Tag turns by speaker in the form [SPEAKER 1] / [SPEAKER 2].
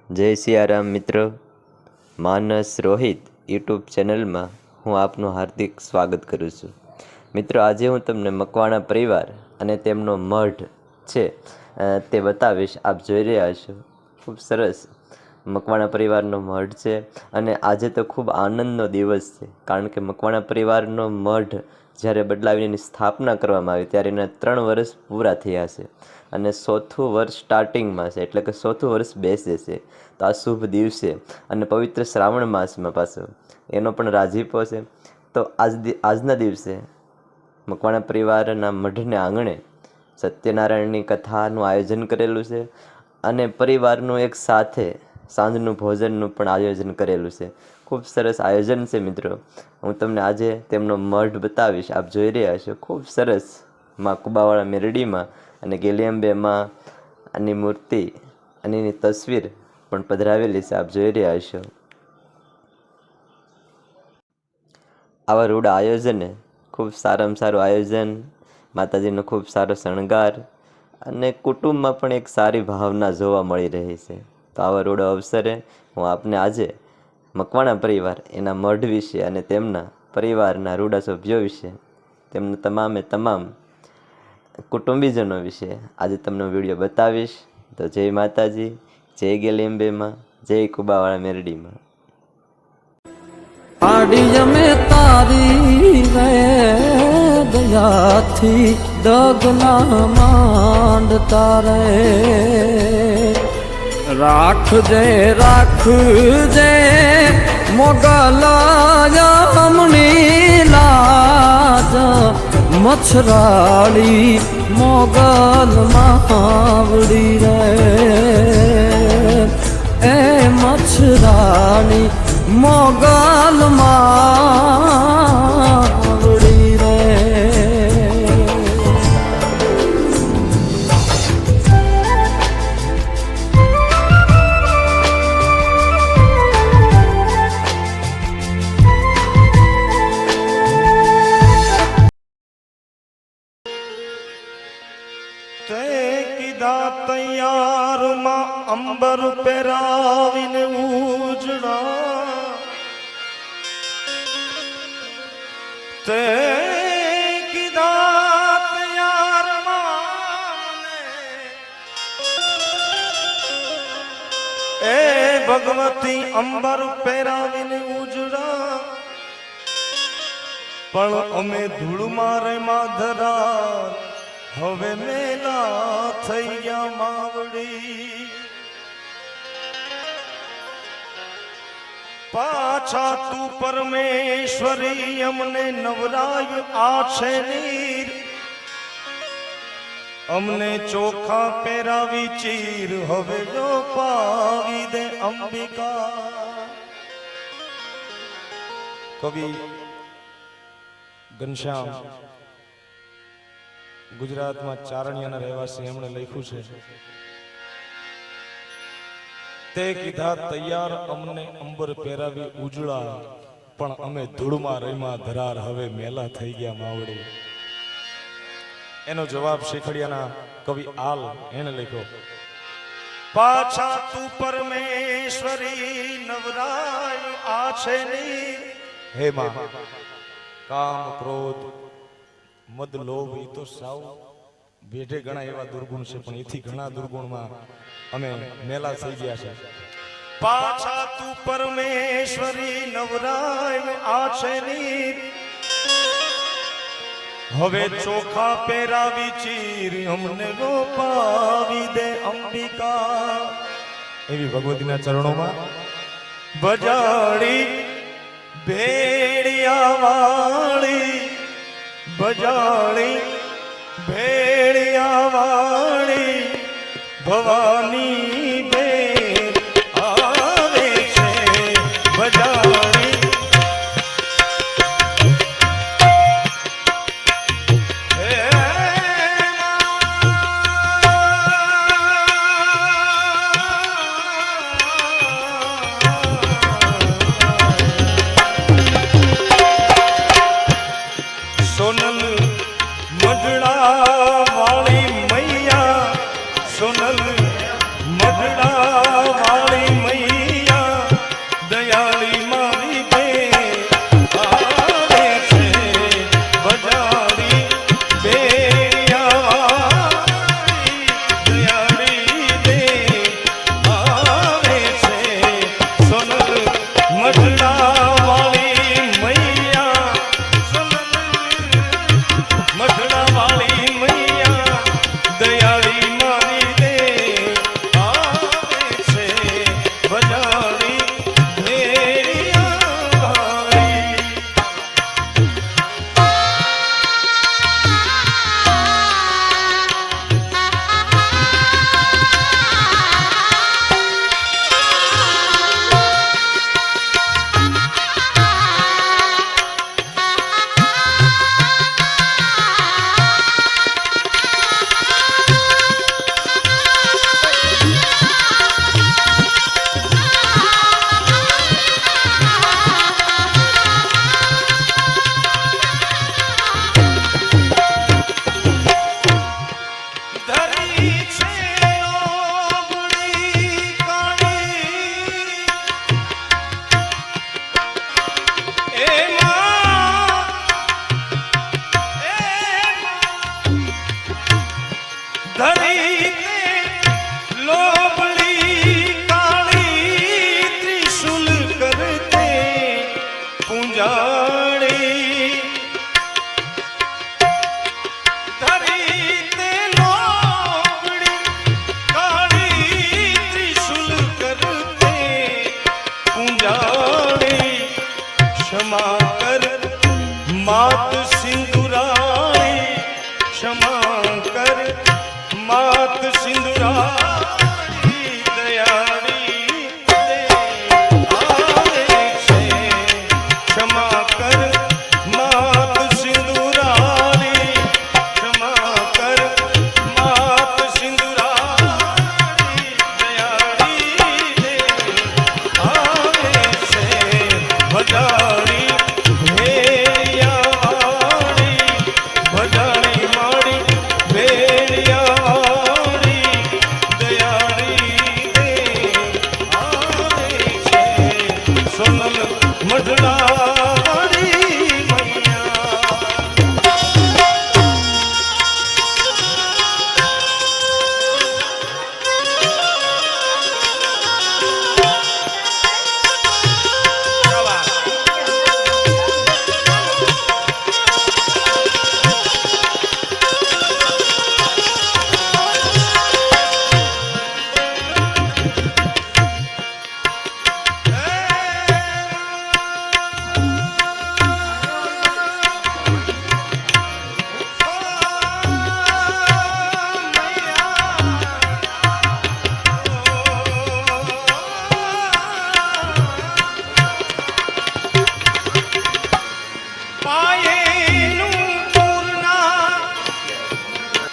[SPEAKER 1] જય સિયારામ મિત્રો, માનસ રોહિત યુટ્યુબ ચેનલમાં હું આપનું હાર્દિક સ્વાગત કરું છું. મિત્રો, આજે હું તમને મકવાણા પરિવાર અને તેમનો મઢ છે તે બતાવીશ. આપ જોઈ રહ્યા છો, ખૂબ સરસ મકવાણા પરિવારનો મઢ છે અને આજે તો ખૂબ આનંદનો દિવસ છે, કારણ કે મકવાણા પરિવારનો મઢ જ્યારે બદલાવીની સ્થાપના કરવામાં આવી ત્યારે એના 3 વર્ષ પૂરા થયા છે અને 4થું વર્ષ સ્ટાર્ટિંગમાં છે, એટલે કે 4થું વર્ષ બેસે છે. તો આ શુભ દિવસે અને પવિત્ર શ્રાવણ માસમાં પાછો એનો પણ રાજીપો છે. તો આજના દિવસે મકવાણા પરિવારના મઢને આંગણે સત્યનારાયણની કથાનું આયોજન કરેલું છે અને પરિવારનું એક સાથે સાંજનું ભોજનનું પણ આયોજન કરેલું છે. ખૂબ સરસ આયોજન છે મિત્રો. હું તમને આજે તેમનો મઢ બતાવીશ. આપ જોઈ રહ્યા છો, ખૂબ સરસ માં કુબાવાળા મેરડીમાં અને ગેલિયમ્બેમાં આની મૂર્તિ અને એની તસવીર પણ પધરાવેલી છે. આપ જોઈ રહ્યા છો. આવા રૂડા આયોજને ખૂબ સારામાં સારું આયોજન, માતાજીનો ખૂબ સારો શણગાર અને કુટુંબમાં પણ એક સારી ભાવના જોવા મળી રહી છે. તો આવા રૂડો અવસરે હું આપને આજે મકવાણા પરિવાર, એના મઢ વિશે અને તેમના પરિવારના રૂડા સભ્યો વિશે, તેમના તમામ કુટુંબીજનો વિશે આજે તમને વિડીયો બતાવીશ. તો જય માતાજી, જય ગેલિયમ્બેમાં, જય કુબાવાળા મેરડીમાં.
[SPEAKER 2] આડી અમે તારી રે દયાથી દગના માંડતા રે, રાખજે રાખજે મોગલ યમની લાજ, મચ્છરાળી મોગલ માવડી રે, એ મચ્છરાળી મોગલ માવડી રે.
[SPEAKER 3] તે કીધા તૈયારમાં અંબર પહેરાવીને ઉજળા, તે કીધા તૈયારમાં એ ભગવતી અંબર પહેરાવીને ઉજળા, પણ અમે ધૂળ મારે માધરા હવે મેલા થઈ ગયા માવડી. પાછા તું પરમેશ્વરી અમને નવરાય આ છે નીર, અમને ચોખા પહેરાવી ચીર હવે જો પાવી દે અંબિકા. કવિ ઘનશ્યામ ગુજરાતમાં ચારણિયાના રહેવાસી, એમણે લખ્યું છે, તે કીધા તૈયાર અમને અંબર પહેરાવી ઉજળા, પણ અમે ધૂળમાં રહીમાં ધરાર હવે મેલા થઈ ગયા માવડી. એનો જવાબ શેખડિયાના કવિ આલ એને લખ્યો, પાછા તું પરમેશ્વરી નવરાય આ છે ની, હે માં કામ ક્રોધ મદ લોભ એ તો સાવ બેઠે ઘણા એવા દુર્ગુણ છે, પણ એથી ઘણા દુર્ગુણમાં અમે મેલા થઈ ગયા છે. પાછા તું પરમેશ્વરી નવરાય આ છે ની, હવે ચોખા પહેરાવી ચીર અમને રોપાવી દે અંબિકા. એવી ભગવતીના ચરણોમાં બજાડી ભેડિયા વાળી, બજાડી ભેડિયા વાળી ભવાની બેન આવે છે. બજાડી સોનલ મઢડા વાળી મૈયા, સોનલ મઢડા ક્ષમા કર માત સિંહ